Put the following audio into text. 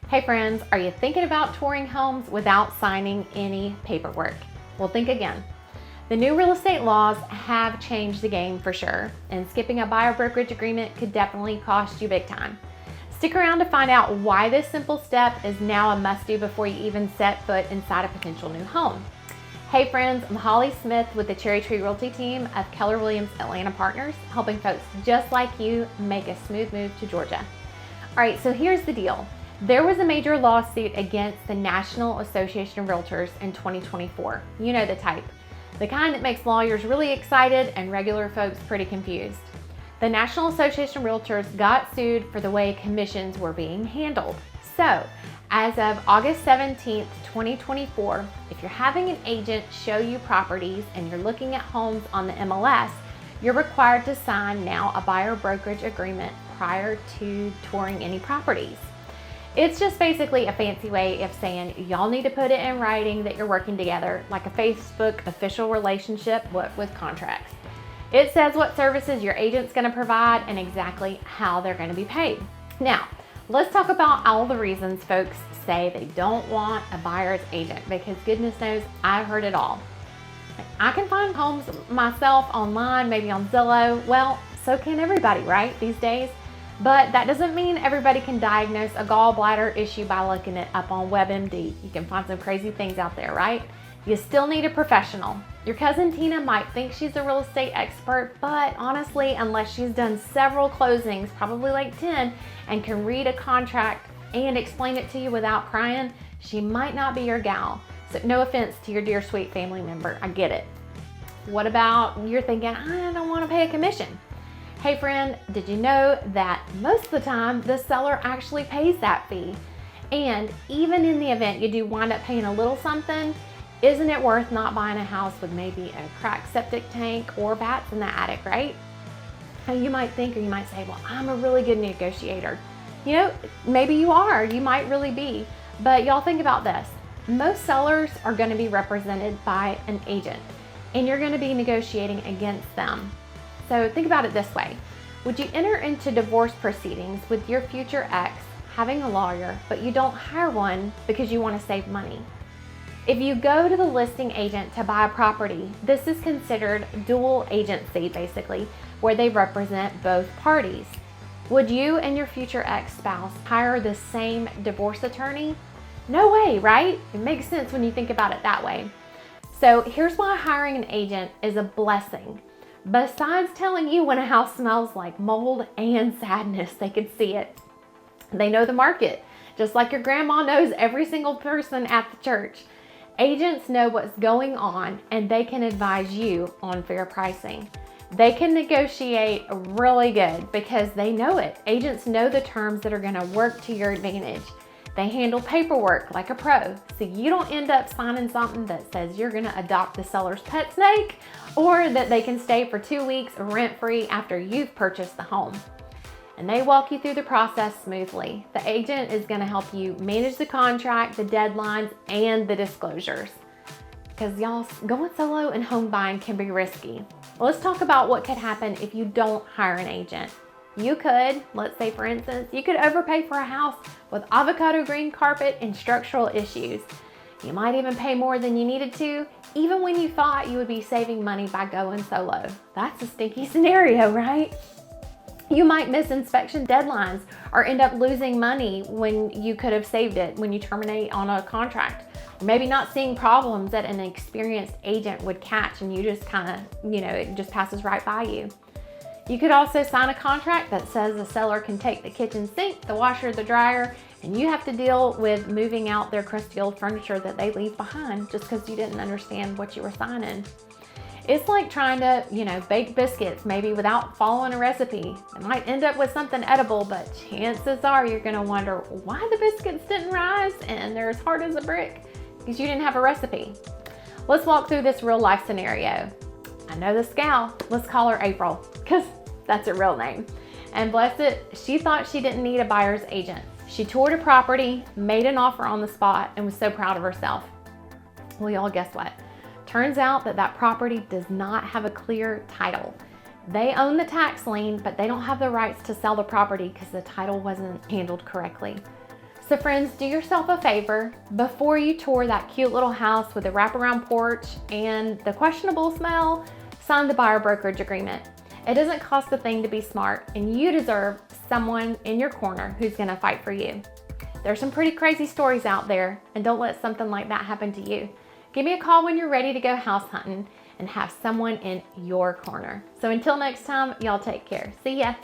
Hey friends, are you thinking about touring homes without signing any paperwork? Well, think again. The new real estate laws have changed the game for sure, and skipping a buyer brokerage agreement could definitely cost you big time. Stick around to find out why this simple step is now a must-do before you even set foot inside a potential new home. Hey friends, I'm Holly Smith with the Cherry Tree Realty team of Keller Williams Atlanta Partners, helping folks just like you make a smooth move to Georgia. All right, so here's the deal. There was a major lawsuit against the National Association of Realtors in 2024. You know the type. The kind that makes lawyers really excited and regular folks pretty confused. The National Association of Realtors got sued for the way commissions were being handled. So, as of August 17th, 2024, if you're having an agent show you properties and you're looking at homes on the MLS, you're required to sign now a buyer brokerage agreement prior to touring any properties. It's just basically a fancy way of saying y'all need to put it in writing that you're working together, like a Facebook official relationship, but with contracts. It says what services your agent's going to provide and exactly how they're going to be paid. Now, let's talk about all the reasons folks say they don't want a buyer's agent, because goodness knows I've heard it all. I can find homes myself online, maybe on Zillow. Well, so can everybody, right, these days? But that doesn't mean everybody can diagnose a gallbladder issue by looking it up on WebMD. You can find some crazy things out there, right? You still need a professional. Your cousin Tina might think she's a real estate expert, but honestly, unless she's done several closings, probably like 10, and can read a contract and explain it to you without crying, she might not be your gal. So no offense to your dear sweet family member, I get it. What about you're thinking, I don't want to pay a commission? Hey friend, did you know that most of the time the seller actually pays that fee? And even in the event you do wind up paying a little something, isn't it worth not buying a house with maybe a cracked septic tank or bats in the attic, right? And you might think, or you might say, well, I'm a really good negotiator. You know, maybe you are, you might really be, but y'all think about this. Most sellers are going to be represented by an agent, and you're going to be negotiating against them. So think about it this way. Would you enter into divorce proceedings with your future ex having a lawyer, but you don't hire one because you want to save money? If you go to the listing agent to buy a property, this is considered dual agency, basically, where they represent both parties. Would you and your future ex-spouse hire the same divorce attorney? No way, right? It makes sense when you think about it that way. So here's why hiring an agent is a blessing. Besides telling you when a house smells like mold and sadness, they can see it. They know the market, just like your grandma knows every single person at the church. Agents know what's going on, and they can advise you on fair pricing. They can negotiate really good because they know it. Agents know the terms that are going to work to your advantage. They handle paperwork like a pro, so you don't end up signing something that says you're going to adopt the seller's pet snake, or that they can stay for 2 weeks rent-free after you've purchased the home. And they walk you through the process smoothly. The agent is going to help you manage the contract, the deadlines, and the disclosures. Because y'all, going solo and home buying can be risky. Let's talk about what could happen if you don't hire an agent. You could, let's say for instance, you could overpay for a house with avocado green carpet and structural issues. You might even pay more than you needed to, even when you thought you would be saving money by going solo. That's a stinky scenario, right? You might miss inspection deadlines or end up losing money when you could have saved it when you terminate on a contract. Or maybe not seeing problems that an experienced agent would catch, and you just kind of, it just passes right by you. You could also sign a contract that says the seller can take the kitchen sink, the washer, the dryer, and you have to deal with moving out their crusty old furniture that they leave behind just because you didn't understand what you were signing. It's like trying to, bake biscuits maybe without following a recipe. It might end up with something edible, but chances are you're gonna wonder why the biscuits didn't rise and they're as hard as a brick, because you didn't have a recipe. Let's walk through this real life scenario. I know this gal, let's call her April, because that's her real name. And bless it, she thought she didn't need a buyer's agent. She toured a property, made an offer on the spot, and was so proud of herself. Well, y'all, guess what? Turns out that property does not have a clear title. They own the tax lien, but they don't have the rights to sell the property because the title wasn't handled correctly. So friends, do yourself a favor. Before you tour that cute little house with a wraparound porch and the questionable smell, sign the buyer brokerage agreement. It doesn't cost a thing to be smart, and you deserve someone in your corner who's gonna fight for you. There's some pretty crazy stories out there, and don't let something like that happen to you. Give me a call when you're ready to go house hunting and have someone in your corner. So until next time, y'all take care. See ya.